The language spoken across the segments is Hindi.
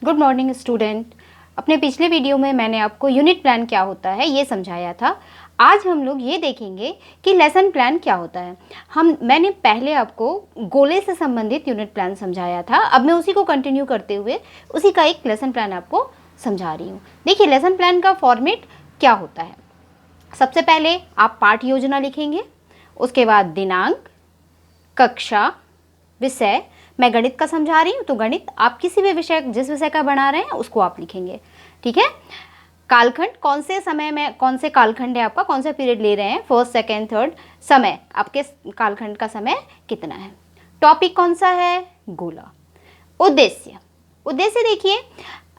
Good morning student. अपने पिछले वीडियो में मैंने आपको यूनिट प्लान क्या होता है ये समझाया था। आज हम लोग ये देखेंगे कि लेसन प्लान क्या होता है। मैंने पहले आपको गोले से संबंधित यूनिट प्लान समझाया था। अब मैं उसी को कंटिन्यू करते हुए उसी का एक लेसन प्लान आपको समझा रही हूँ। देखिए, लेसन प्लान का फॉर्मेट क्या होता है। सबसे पहले आप पाठ योजना लिखेंगे, उसके बाद दिनांक, कक्षा, विषय। मैं गणित का समझा रही हूँ तो गणित, आप किसी भी विषय, जिस विषय का बना रहे हैं उसको आप लिखेंगे, ठीक है। कालखंड, कौन से समय में कौन से कालखंड है आपका, कौन से पीरियड ले रहे हैं, फर्स्ट सेकेंड थर्ड, समय आपके कालखंड का समय कितना है। टॉपिक कौन सा है, गोला। उद्देश्य, उद्देश्य देखिए,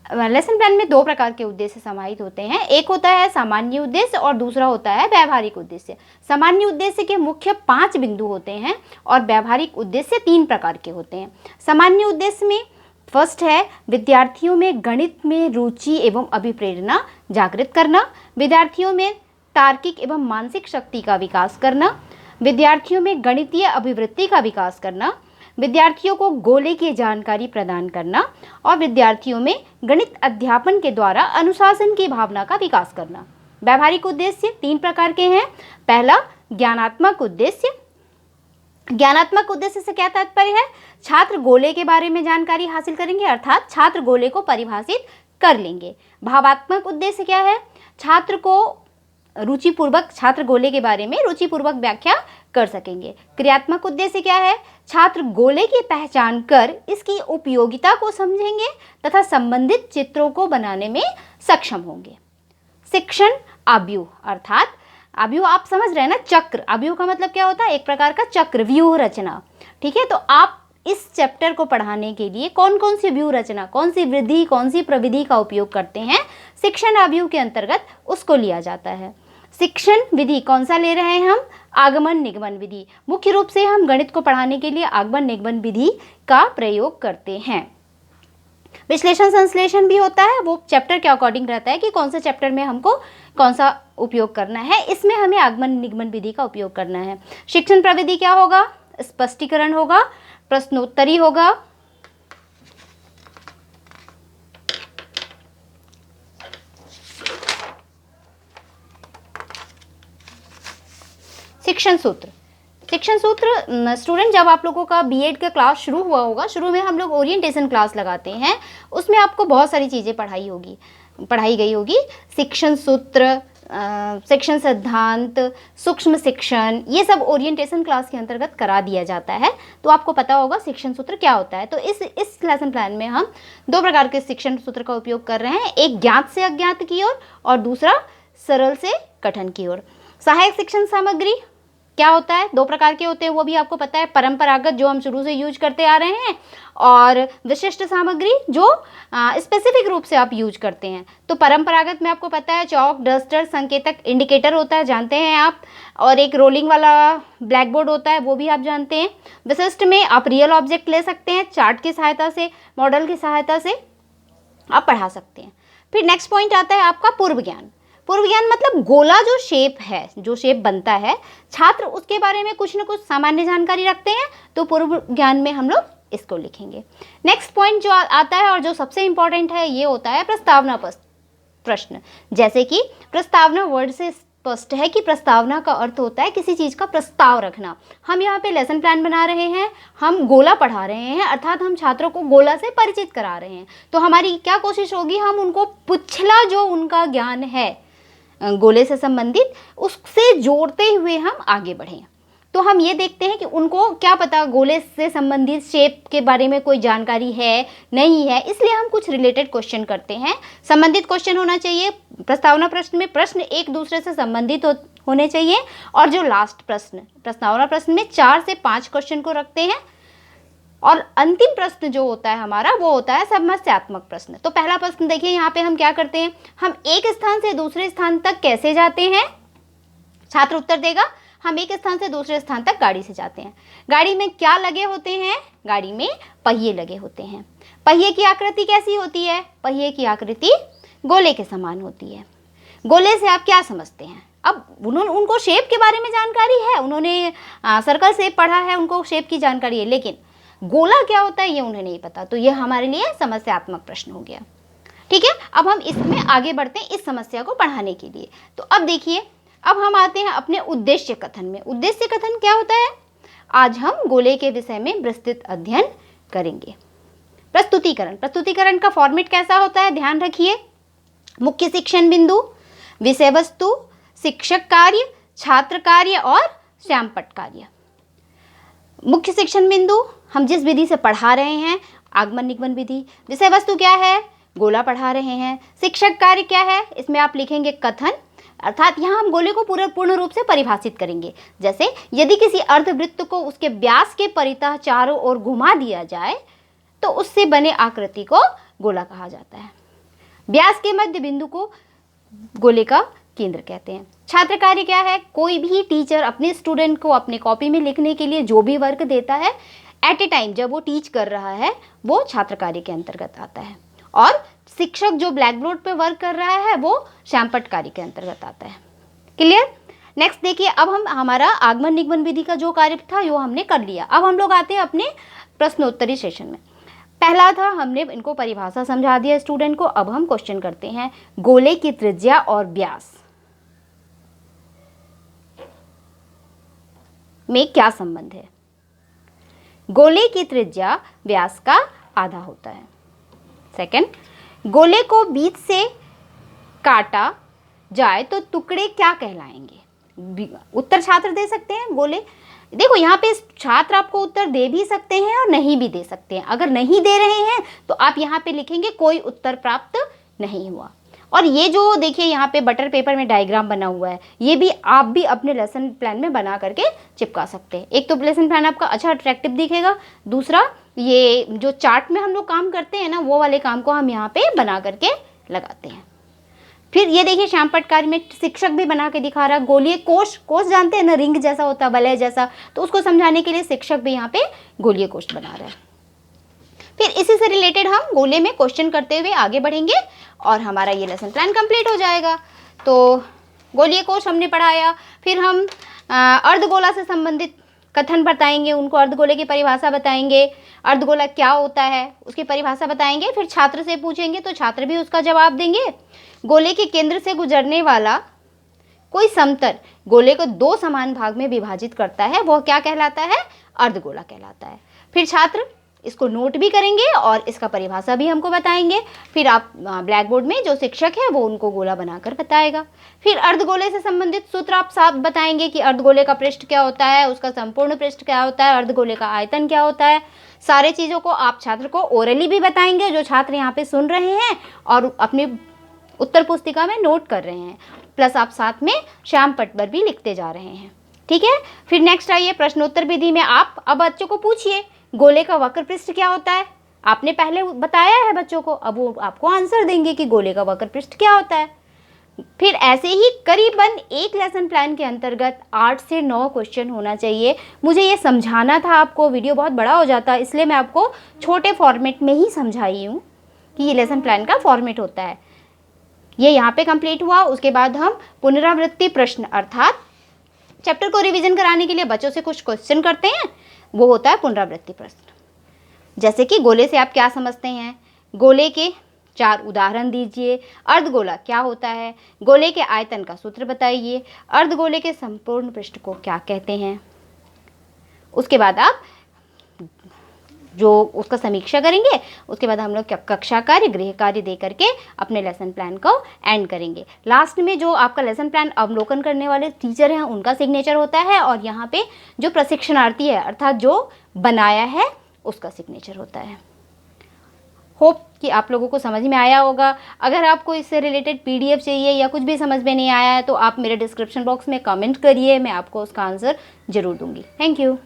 लेसन प्लान में दो प्रकार के उद्देश्य समाहित होते हैं। एक होता है सामान्य उद्देश्य और दूसरा होता है व्यावहारिक उद्देश्य। सामान्य उद्देश्य के मुख्य 5 बिंदु होते हैं और व्यावहारिक उद्देश्य 3 प्रकार के होते हैं। सामान्य उद्देश्य में फर्स्ट है विद्यार्थियों में गणित में रुचि एवं अभिप्रेरणा जागृत करना, विद्यार्थियों में तार्किक एवं मानसिक शक्ति का विकास करना, विद्यार्थियों में गणितीय अभिवृत्ति का विकास करना, विद्यार्थियों को गोले की जानकारी प्रदान करना और विद्यार्थियों में गणित अध्यापन के द्वारा अनुशासन की भावना का विकास करना। व्यावहारिक उद्देश्य 3 प्रकार के हैं। पहला, ज्ञानात्मक उद्देश्य। ज्ञानात्मक उद्देश्य से क्या तात्पर्य है, छात्र गोले के बारे में जानकारी हासिल करेंगे, अर्थात छात्र गोले को परिभाषित कर लेंगे। भावात्मक उद्देश्य क्या है, छात्र को रुचिपूर्वक, छात्र गोले के बारे में रुचिपूर्वक व्याख्या कर सकेंगे। क्रियात्मक उद्देश्य क्या है, छात्र गोले की पहचान कर इसकी उपयोगिता को समझेंगे तथा संबंधित चित्रों को बनाने में सक्षम होंगे। शिक्षण आव्यूह, अर्थात आव्यूह आप समझ रहे हैं ना, चक्र। आव्यूह का मतलब क्या होता है, एक प्रकार का चक्र, व्यूह रचना, ठीक है। तो आप इस चैप्टर को पढ़ाने के लिए कौन कौन सी व्यूह रचना, कौन सी विधि, कौन सी प्रविधि का उपयोग करते हैं, शिक्षण आव्यूह के अंतर्गत उसको लिया जाता है। शिक्षण विधि कौन सा ले रहे हैं हम, आगमन निगमन विधि। मुख्य रूप से हम गणित को पढ़ाने के लिए आगमन निगमन विधि का प्रयोग करते हैं। विश्लेषण संश्लेषण भी होता है, वो चैप्टर के अकॉर्डिंग रहता है कि कौन से चैप्टर में हमको कौन सा उपयोग करना है, इसमें हमें आगमन निगमन विधि का उपयोग करना है। शिक्षण प्रविधि क्या होगा, स्पष्टीकरण होगा, प्रश्नोत्तरी होगा, शिक्षण सूत्र। शिक्षण सूत्र स्टूडेंट, जब आप लोगों का बीएड का क्लास शुरू हुआ होगा, शुरू में हम लोग ओरिएंटेशन क्लास लगाते हैं, उसमें आपको बहुत सारी चीज़ें पढ़ाई गई होगी। शिक्षण सूत्र, शिक्षण सिद्धांत, सूक्ष्म शिक्षण, ये सब ओरिएंटेशन क्लास के अंतर्गत करा दिया जाता है, तो आपको पता होगा शिक्षण सूत्र क्या होता है। तो इस लेसन प्लान में हम 2 प्रकार के शिक्षण सूत्र का उपयोग कर रहे हैं, एक ज्ञात से अज्ञात की ओर और दूसरा सरल से कठिन की ओर। सहायक शिक्षण सामग्री क्या होता है, 2 प्रकार के होते हैं, वो भी आपको पता है, परंपरागत जो हम शुरू से यूज करते आ रहे हैं और विशिष्ट सामग्री जो स्पेसिफिक रूप से आप यूज करते हैं। तो परंपरागत में आपको पता है चौक, डस्टर, संकेतक, इंडिकेटर होता है, जानते हैं आप, और एक रोलिंग वाला ब्लैक बोर्ड होता है, वो भी आप जानते हैं। विशिष्ट में आप रियल ऑब्जेक्ट ले सकते हैं, चार्ट की सहायता से, मॉडल की सहायता से आप पढ़ा सकते हैं। फिर नेक्स्ट पॉइंट आता है आपका पूर्व ज्ञान। पूर्व ज्ञान मतलब गोला जो शेप है, जो शेप बनता है, छात्र उसके बारे में कुछ न कुछ सामान्य जानकारी रखते हैं, तो पूर्व ज्ञान में हम लोग इसको लिखेंगे। नेक्स्ट पॉइंट जो आता है और जो सबसे इंपॉर्टेंट है, ये होता है प्रस्तावना प्रश्न। जैसे कि प्रस्तावना वर्ड से स्पष्ट है कि प्रस्तावना का अर्थ होता है किसी चीज़ का प्रस्ताव रखना। हम यहाँ पे लेसन प्लान बना रहे हैं, हम गोला पढ़ा रहे हैं, अर्थात हम छात्रों को गोला से परिचित करा रहे हैं, तो हमारी क्या कोशिश होगी, हम उनको पिछला जो उनका ज्ञान है गोले से संबंधित, उससे जोड़ते हुए हम आगे बढ़ें। तो हम ये देखते हैं कि उनको क्या पता गोले से संबंधित शेप के बारे में कोई जानकारी है नहीं है, इसलिए हम कुछ रिलेटेड क्वेश्चन करते हैं। संबंधित क्वेश्चन होना चाहिए प्रस्तावना प्रश्न में, प्रश्न एक दूसरे से संबंधित होने चाहिए, और जो लास्ट प्रश्न, प्रस्तावना प्रश्न में 4 से 5 क्वेश्चन को रखते हैं, और अंतिम प्रश्न जो होता है हमारा वो होता है समस्यात्मक प्रश्न। तो पहला प्रश्न देखिए, यहाँ पे हम क्या करते हैं, हम एक स्थान से दूसरे स्थान तक कैसे जाते हैं, छात्र उत्तर देगा, हम एक स्थान से दूसरे स्थान तक गाड़ी से जाते हैं। गाड़ी में क्या लगे होते हैं, गाड़ी में पहिए लगे होते हैं। पहिए की आकृति कैसी होती है, पहिए की आकृति गोले के समान होती है। गोले से आप क्या समझते हैं, अब उनको शेप के बारे में जानकारी है, उन्होंने सर्कल शेप पढ़ा है, उनको शेप की जानकारी है, लेकिन गोला क्या होता है ये उन्हें नहीं पता, तो ये हमारे लिए समस्यात्मक प्रश्न हो गया। ठीक है, अब हम इसमें आगे बढ़ते हैं इस समस्या को पढ़ाने के लिए। तो अब देखिए, अब हम आते हैं अपने उद्देश्य कथन में। उद्देश्य कथन क्या होता है? आज हम गोले के विषय में विस्तृत अध्ययन करेंगे। प्रस्तुतिकरण, प्रस्तुतिकरण का फॉर्मेट कैसा होता है ध्यान रखिए। मुख्य शिक्षण बिंदु, विषय वस्तु, शिक्षक कार्य, छात्र कार्य और श्यामपट्ट कार्य। मुख्य शिक्षण बिंदु हम जिस विधि से पढ़ा रहे हैं, आगमन निगमन विधि। विषय वस्तु क्या है? गोला पढ़ा रहे हैं। शिक्षक कार्य क्या है? इसमें आप लिखेंगे कथन, अर्थात यहाँ हम गोले को पूर्ण रूप से परिभाषित करेंगे। जैसे यदि किसी अर्धवृत्त को उसके व्यास के परितः चारों ओर घुमा दिया जाए तो उससे बने आकृति को गोला कहा जाता है। व्यास के मध्य बिंदु को गोले का केंद्र कहते हैं। छात्र कार्य क्या है? कोई भी टीचर अपने स्टूडेंट को अपने कॉपी में लिखने के लिए जो भी वर्क देता है एट ए टाइम जब वो टीच कर रहा है, वो छात्र कार्य के अंतर्गत आता है। और शिक्षक जो ब्लैक बोर्ड पे वर्क कर रहा है वो श्यामपट्ट कार्य के अंतर्गत आता है। क्लियर? नेक्स्ट देखिए, अब हम हमारा आगमन निगमन विधि का जो कार्य था वो हमने कर लिया। अब हम लोग आते हैं अपने प्रश्नोत्तरी सेशन में। पहला था, हमने इनको परिभाषा समझा दिया स्टूडेंट को। अब हम क्वेश्चन करते हैं, गोले की त्रिज्या और व्यास में क्या संबंध है? गोले की त्रिज्या व्यास का आधा होता है। सेकंड, गोले को बीच से काटा जाए तो टुकड़े क्या कहलाएंगे? उत्तर छात्र दे सकते हैं। गोले, देखो यहाँ पे छात्र आपको उत्तर दे भी सकते हैं और नहीं भी दे सकते हैं। अगर नहीं दे रहे हैं तो आप यहाँ पे लिखेंगे कोई उत्तर प्राप्त नहीं हुआ। और ये जो देखिए यहाँ पे बटर पेपर में डायग्राम बना हुआ है, ये भी आप भी अपने लेसन प्लान में बना करके चिपका सकते हैं। एक तो लेसन प्लान आपका अच्छा अट्रैक्टिव दिखेगा, दूसरा ये जो चार्ट में हम लोग काम करते हैं ना, वो वाले काम को हम यहाँ पे बना करके लगाते हैं। फिर ये देखिए श्यामपट्ट कार्य में शिक्षक भी बना के दिखा रहा है। गोलीय कोष, कोष जानते हैं ना, रिंग जैसा होता है, वलय जैसा, तो उसको समझाने के लिए शिक्षक भी यहाँ पे गोलीय कोष बना रहा है। फिर इसी से रिलेटेड हम गोले में क्वेश्चन करते हुए आगे बढ़ेंगे और हमारा ये लेसन प्लान कंप्लीट हो जाएगा। तो गोलीय कोष हमने पढ़ाया, फिर हम अर्धगोला से संबंधित कथन बताएंगे, उनको अर्धगोले की परिभाषा बताएंगे, अर्धगोला क्या होता है उसकी परिभाषा बताएंगे। फिर छात्र से पूछेंगे तो छात्र भी उसका जवाब देंगे। गोले के केंद्र से गुजरने वाला कोई समतल गोले को दो समान भाग में विभाजित करता है, वह क्या कहलाता है? अर्धगोला कहलाता है। फिर छात्र इसको नोट भी करेंगे और इसका परिभाषा भी हमको बताएंगे। फिर आप ब्लैक बोर्ड में जो शिक्षक है वो उनको गोला बनाकर बताएगा। फिर अर्धगोले से संबंधित सूत्र आप साफ बताएंगे कि अर्धगोले का पृष्ठ क्या होता है, उसका संपूर्ण पृष्ठ क्या होता है, अर्धगोले का आयतन क्या होता है। सारे चीज़ों को आप छात्र को ओरली भी बताएंगे, जो छात्र यहाँ पे सुन रहे हैं और अपनी उत्तर पुस्तिका में नोट कर रहे हैं, प्लस आप साथ में श्यामपट्ट पर भी लिखते जा रहे हैं। ठीक है, फिर नेक्स्ट आइए प्रश्नोत्तर विधि में आप अब बच्चों को पूछिए गोले का वक्र पृष्ठ क्या होता है। आपने पहले बताया है बच्चों को, अब वो आपको आंसर देंगे कि गोले का वक्र पृष्ठ क्या होता है। फिर ऐसे ही करीबन एक लेसन प्लान के अंतर्गत 8 से 9 क्वेश्चन होना चाहिए। मुझे ये समझाना था आपको, वीडियो बहुत बड़ा हो जाता, इसलिए मैं आपको छोटे फॉर्मेट में ही समझाई हूँ कि ये लेसन प्लान का फॉर्मेट होता है। ये यहाँ पे कंप्लीट हुआ। उसके बाद हम पुनरावृत्ति प्रश्न अर्थात चैप्टर को रिवीजन कराने के लिए बच्चों से कुछ क्वेश्चन करते हैं, वो होता है पुनरावृत्ति प्रश्न। जैसे कि गोले से आप क्या समझते हैं, गोले के 4 उदाहरण दीजिए, अर्धगोला क्या होता है, गोले के आयतन का सूत्र बताइए, अर्धगोले के संपूर्ण पृष्ठ को क्या कहते हैं। उसके बाद आप जो उसका समीक्षा करेंगे, उसके बाद हम लोग कक्षा कार्य, गृह कार्य दे करके अपने लेसन प्लान को एंड करेंगे। लास्ट में जो आपका लेसन प्लान अवलोकन करने वाले टीचर हैं उनका सिग्नेचर होता है और यहाँ पे जो प्रशिक्षणार्थी है अर्थात जो बनाया है उसका सिग्नेचर होता है। होप कि आप लोगों को समझ में आया होगा। अगर आपको इससे रिलेटेड PDF चाहिए या कुछ भी समझ में नहीं आया है तो आप मेरे डिस्क्रिप्शन बॉक्स में कमेंट करिए, मैं आपको उसका आंसर ज़रूर दूंगी। Thank you.